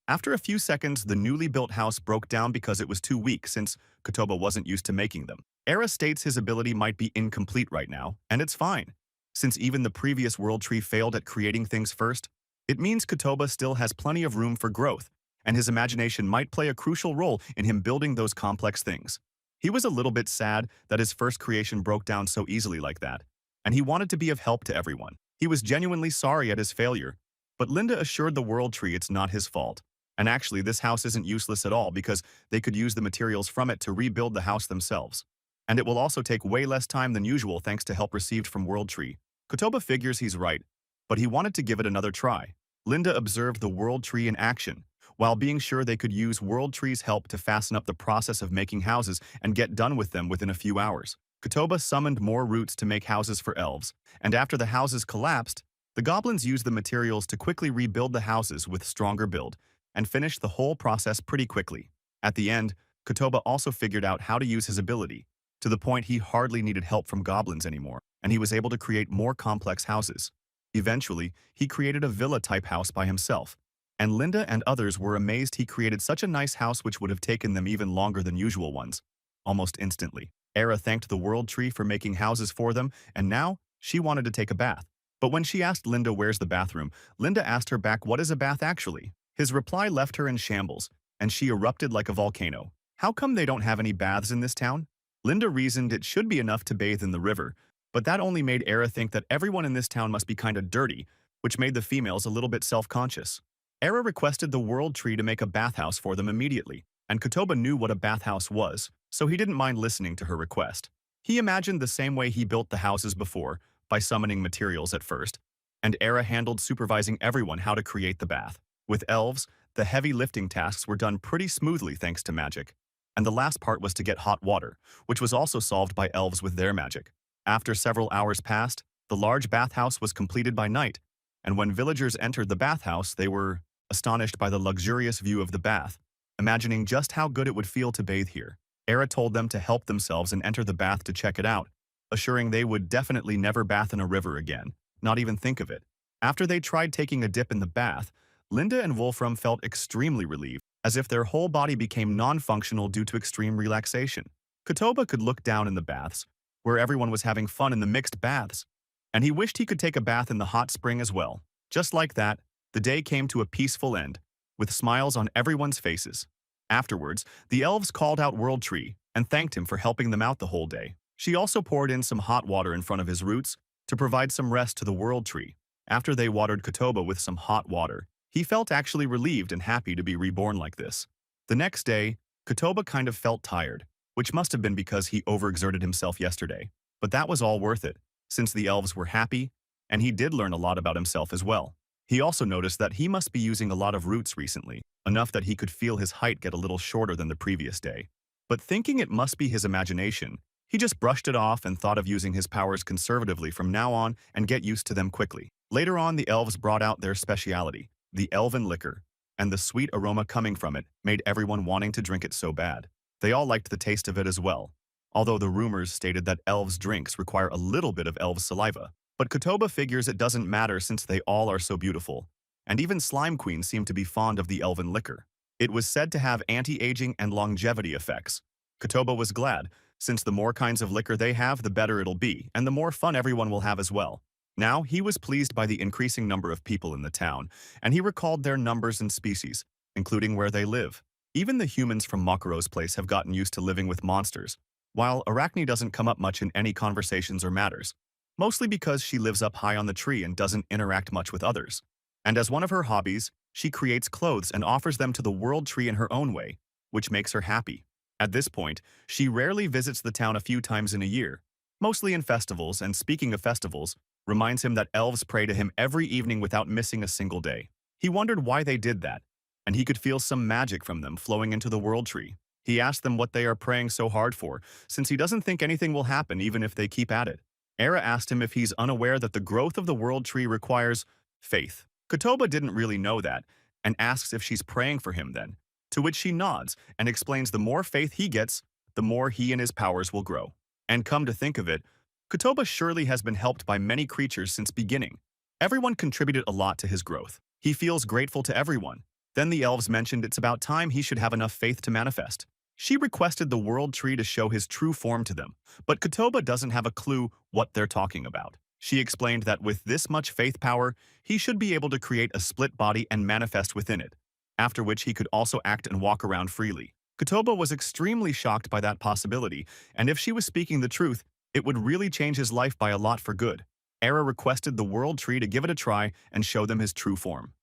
Speaker 1: after a few seconds, the newly built house broke down because it was too weak since Kotoba wasn't used to making them. Era states his ability might be incomplete right now, and it's fine. Since even the previous world tree failed at creating things first, it means Kotoba still has plenty of room for growth, and his imagination might play a crucial role in him building those complex things. He was a little bit sad that his first creation broke down so easily like that, and he wanted to be of help to everyone. He was genuinely sorry at his failure, but Linda assured the world tree it's not his fault. And actually, this house isn't useless at all because they could use the materials from it to rebuild the house themselves. And it will also take way less time than usual thanks to help received from World Tree. Kotoba figures he's right, but he wanted to give it another try. Linda observed the World Tree in action, while being sure they could use World Tree's help to fasten up the process of making houses and get done with them within a few hours. Kotoba summoned more roots to make houses for elves, and after the houses collapsed, the goblins used the materials to quickly rebuild the houses with stronger build, and finished the whole process pretty quickly. At the end, Kotoba also figured out how to use his ability, to the point he hardly needed help from goblins anymore, and he was able to create more complex houses. Eventually, he created a villa-type house by himself, and Linda and others were amazed he created such a nice house which would have taken them even longer than usual ones. Almost instantly, Era thanked the World Tree for making houses for them, and now she wanted to take a bath. But when she asked Linda where's the bathroom, Linda asked her back what is a bath actually. His reply left her in shambles, and she erupted like a volcano. How come they don't have any baths in this town? Linda reasoned it should be enough to bathe in the river, but that only made Era think that everyone in this town must be kinda dirty, which made the females a little bit self-conscious. Era requested the World Tree to make a bathhouse for them immediately, and Kotoba knew what a bathhouse was, so he didn't mind listening to her request. He imagined the same way he built the houses before, by summoning materials at first, and Era handled supervising everyone how to create the bath. With elves, the heavy lifting tasks were done pretty smoothly thanks to magic, and the last part was to get hot water, which was also solved by elves with their magic. After several hours passed, the large bathhouse was completed by night, and when villagers entered the bathhouse, they were astonished by the luxurious view of the bath, imagining just how good it would feel to bathe here. Era told them to help themselves and enter the bath to check it out, assuring they would definitely never bath in a river again, not even think of it. After they tried taking a dip in the bath, Linda and Wolfram felt extremely relieved, as if their whole body became non-functional due to extreme relaxation. Kotoba could look down in the baths, where everyone was having fun in the mixed baths, and he wished he could take a bath in the hot spring as well. Just like that, the day came to a peaceful end, with smiles on everyone's faces. Afterwards, the elves called out World Tree and thanked him for helping them out the whole day. She also poured in some hot water in front of his roots to provide some rest to the World Tree. After they watered Kotoba with some hot water, he felt actually relieved and happy to be reborn like this. The next day, Kotoba kind of felt tired, which must have been because he overexerted himself yesterday. But that was all worth it, since the elves were happy, and he did learn a lot about himself as well. He also noticed that he must be using a lot of roots recently, enough that he could feel his height get a little shorter than the previous day. But thinking it must be his imagination, he just brushed it off and thought of using his powers conservatively from now on and get used to them quickly. Later on, the elves brought out their speciality, the elven liquor, and the sweet aroma coming from it made everyone wanting to drink it so bad. They all liked the taste of it as well, although the rumors stated that elves' drinks require a little bit of elves' saliva. But Kotoba figures it doesn't matter since they all are so beautiful, and even Slime Queen seemed to be fond of the elven liquor. It was said to have anti-aging and longevity effects. Kotoba was glad, since the more kinds of liquor they have, the better it'll be, and the more fun everyone will have as well. Now, he was pleased by the increasing number of people in the town, and he recalled their numbers and species, including where they live. Even the humans from Makaro's place have gotten used to living with monsters, while Arachne doesn't come up much in any conversations or matters, mostly because she lives up high on the tree and doesn't interact much with others. And as one of her hobbies, she creates clothes and offers them to the World Tree in her own way, which makes her happy. At this point, she rarely visits the town a few times in a year, mostly in festivals, and speaking of festivals, reminds him that elves pray to him every evening without missing a single day. He wondered why they did that, and he could feel some magic from them flowing into the World Tree. He asked them what they are praying so hard for, since he doesn't think anything will happen even if they keep at it. Era asked him if he's unaware that the growth of the World Tree requires faith. Kotoba didn't really know that, and asks if she's praying for him then, to which she nods and explains the more faith he gets, the more he and his powers will grow. And come to think of it, Kotoba surely has been helped by many creatures since beginning. Everyone contributed a lot to his growth. He feels grateful to everyone. Then the elves mentioned it's about time he should have enough faith to manifest. She requested the world tree to show his true form to them, but Kotoba doesn't have a clue what they're talking about. She explained that with this much faith power, he should be able to create a split body and manifest within it, after which he could also act and walk around freely. Kotoba was extremely shocked by that possibility, and if she was speaking the truth, it would really change his life by a lot for good. Era requested the world tree to give it a try and show them his true form.